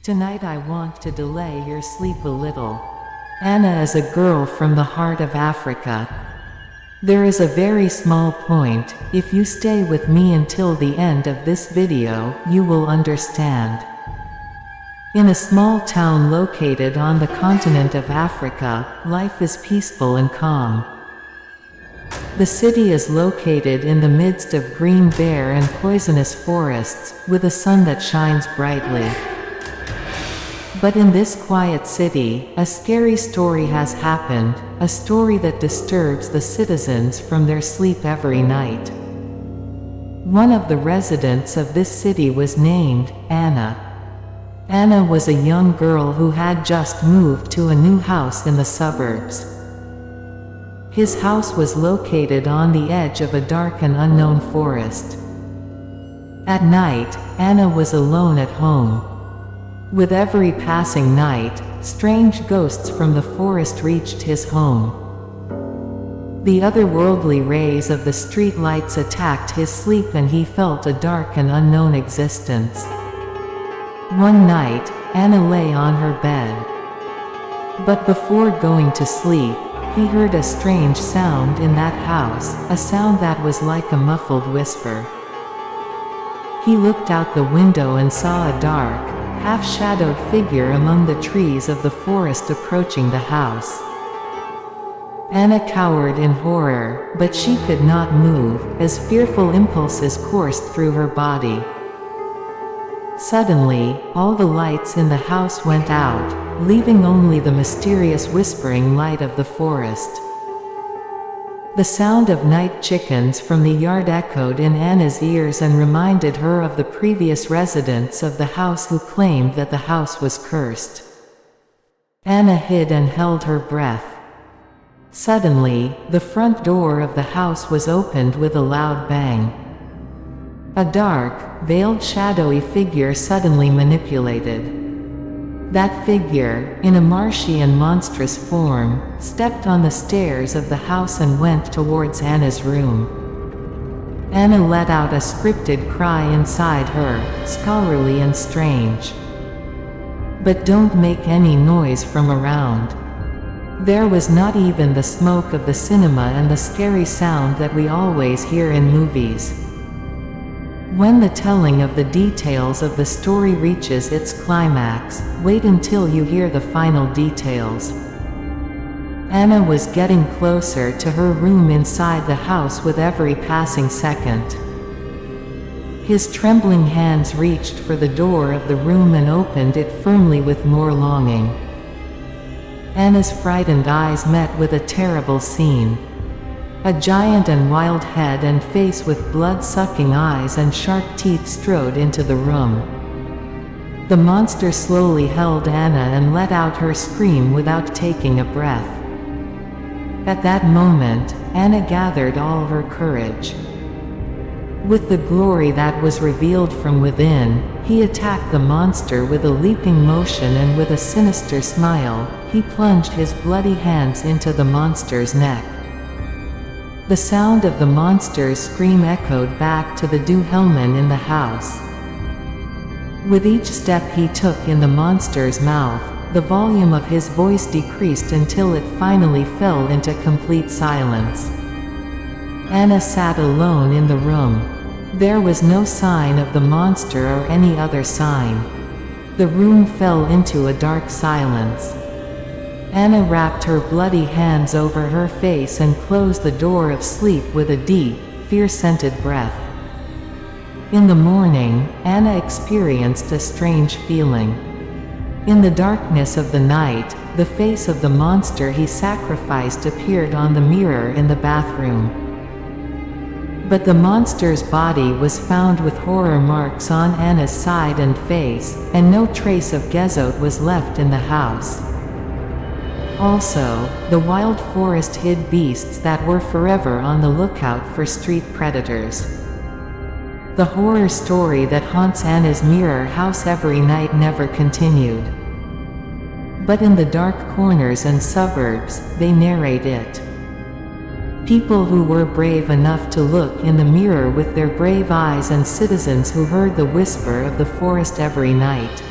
Tonight I want to delay your sleep a little. Anna is a girl from the heart of Africa. There is a very small point. If you stay with me until the end of this video, you will understand. In a small town located on the continent of Africa, life is peaceful and calm. The city is located in the midst of green, bare and poisonous forests, with a sun that shines brightly. But in this quiet city, a scary story has happened, a story that disturbs the citizens from their sleep every night. One of the residents of this city was named Anna. Anna was a young girl who had just moved to a new house in the suburbs. His house was located on the edge of a dark and unknown forest. At night, Anna was alone at home. With every passing night, strange ghosts from the forest reached his home. The otherworldly rays of the streetlights attacked his sleep and he felt a dark and unknown existence. One night, Anna lay on her bed. But before going to sleep, he heard a strange sound in that house, a sound that was like a muffled whisper. He looked out the window and saw a dark, half-shadowed figure among the trees of the forest approaching the house. Anna cowered in horror, but she could not move, as fearful impulses coursed through her body. Suddenly, all the lights in the house went out, leaving only the mysterious whispering light of the forest. The sound of night chickens from the yard echoed in Anna's ears and reminded her of the previous residents of the house who claimed that the house was cursed. Anna hid and held her breath. Suddenly, the front door of the house was opened with a loud bang. A dark, veiled shadowy figure suddenly manipulated. That figure, in a marshy and monstrous form, stepped on the stairs of the house and went towards Anna's room. Anna let out a scripted cry inside her, scholarly and strange. But don't make any noise from around. There was not even the smoke of the cinema and the scary sound that we always hear in movies. When the telling of the details of the story reaches its climax, wait until you hear the final details. Anna was getting closer to her room inside the house with every passing second. His trembling hands reached for the door of the room and opened it firmly with more longing. Anna's frightened eyes met with a terrible scene. A giant and wild head and face with blood-sucking eyes and sharp teeth strode into the room. The monster slowly held Anna and let out her scream without taking a breath. At that moment, Anna gathered all her courage. With the glory that was revealed from within, he attacked the monster with a leaping motion and with a sinister smile, he plunged his bloody hands into the monster's neck. The sound of the monster's scream echoed back to the Duhelman in the house. With each step he took in the monster's mouth, the volume of his voice decreased until it finally fell into complete silence. Anna sat alone in the room. There was no sign of the monster or any other sign. The room fell into a dark silence. Anna wrapped her bloody hands over her face and closed the door of sleep with a deep, fear-scented breath. In the morning, Anna experienced a strange feeling. In the darkness of the night, the face of the monster he sacrificed appeared on the mirror in the bathroom. But the monster's body was found with horror marks on Anna's side and face, and no trace of Gezot was left in the house. Also, the wild forest hid beasts that were forever on the lookout for street predators. The horror story that haunts Anna's mirror house every night never continued. But in the dark corners and suburbs, they narrate it. People who were brave enough to look in the mirror with their brave eyes and citizens who heard the whisper of the forest every night.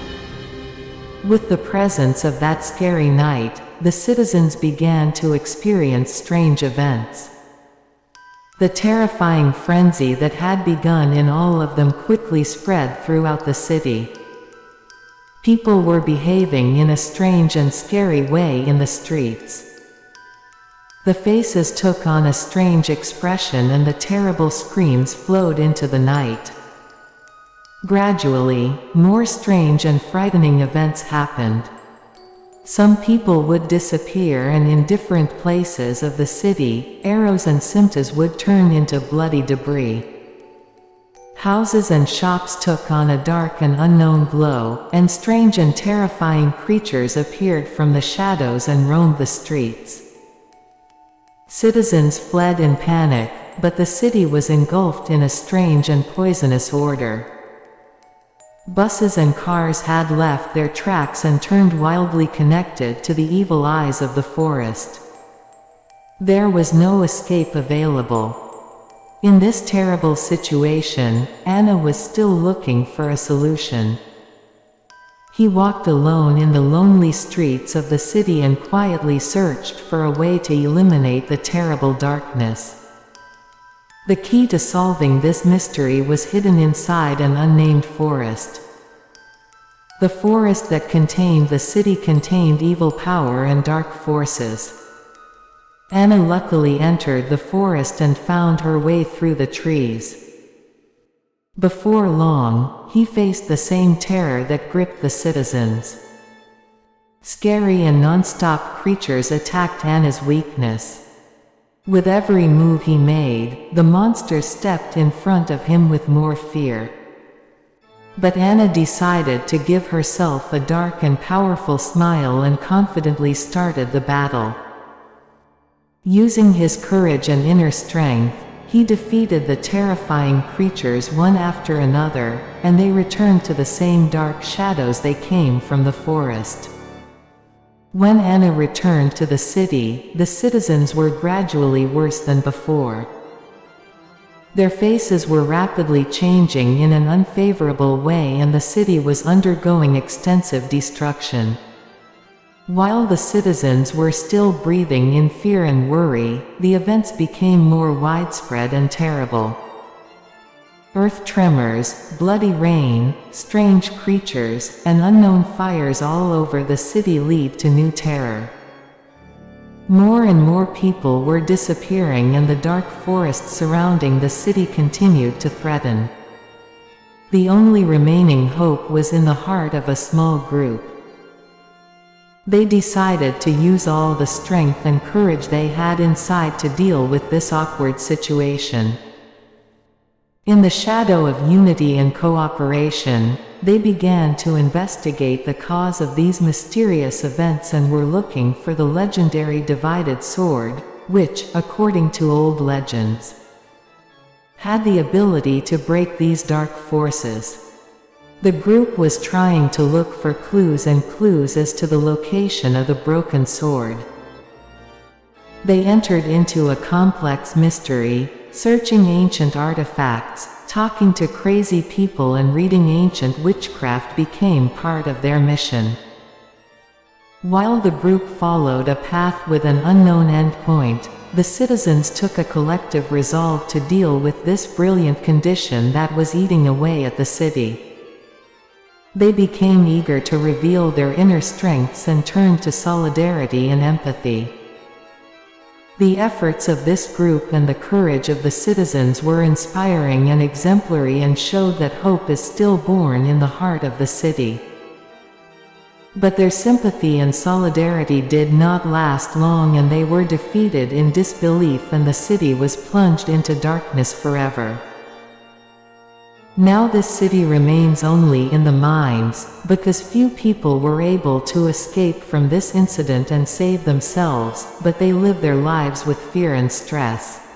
With the presence of that scary night, the citizens began to experience strange events. The terrifying frenzy that had begun in all of them quickly spread throughout the city. People were behaving in a strange and scary way in the streets. The faces took on a strange expression and the terrible screams flowed into the night. Gradually, more strange and frightening events happened. Some people would disappear, and in different places of the city, arrows and scimitars would turn into bloody debris. Houses and shops took on a dark and unknown glow, and strange and terrifying creatures appeared from the shadows and roamed the streets. Citizens fled in panic, but the city was engulfed in a strange and poisonous order. Buses and cars had left their tracks and turned wildly, connected to the evil eyes of the forest. There was no escape available. In this terrible situation, Anna was still looking for a solution. He walked alone in the lonely streets of the city and quietly searched for a way to eliminate the terrible darkness. The key to solving this mystery was hidden inside an unnamed forest. The forest that contained the city contained evil power and dark forces. Anna luckily entered the forest and found her way through the trees. Before long, he faced the same terror that gripped the citizens. Scary and non-stop creatures attacked Anna's weakness. With every move he made, the monsters stepped in front of him with more fear. But Anna decided to give herself a dark and powerful smile and confidently started the battle. Using his courage and inner strength, he defeated the terrifying creatures one after another, and they returned to the same dark shadows they came from the forest. When Anna returned to the city, the citizens were gradually worse than before. Their faces were rapidly changing in an unfavorable way, and the city was undergoing extensive destruction. While the citizens were still breathing in fear and worry, the events became more widespread and terrible. Earth tremors, bloody rain, strange creatures, and unknown fires all over the city lead to new terror. More and more people were disappearing, and the dark forest surrounding the city continued to threaten. The only remaining hope was in the heart of a small group. They decided to use all the strength and courage they had inside to deal with this awkward situation. In the shadow of unity and cooperation, they began to investigate the cause of these mysterious events and were looking for the legendary divided sword, which, according to old legends, had the ability to break these dark forces. The group was trying to look for clues as to the location of the broken sword. They entered into a complex mystery, searching ancient artifacts, talking to crazy people, and reading ancient witchcraft became part of their mission. While the group followed a path with an unknown endpoint, the citizens took a collective resolve to deal with this brilliant condition that was eating away at the city. They became eager to reveal their inner strengths and turned to solidarity and empathy. The efforts of this group and the courage of the citizens were inspiring and exemplary and showed that hope is still born in the heart of the city. But their sympathy and solidarity did not last long, and they were defeated in disbelief, and the city was plunged into darkness forever. Now this city remains only in the minds, because few people were able to escape from this incident and save themselves, but they live their lives with fear and stress.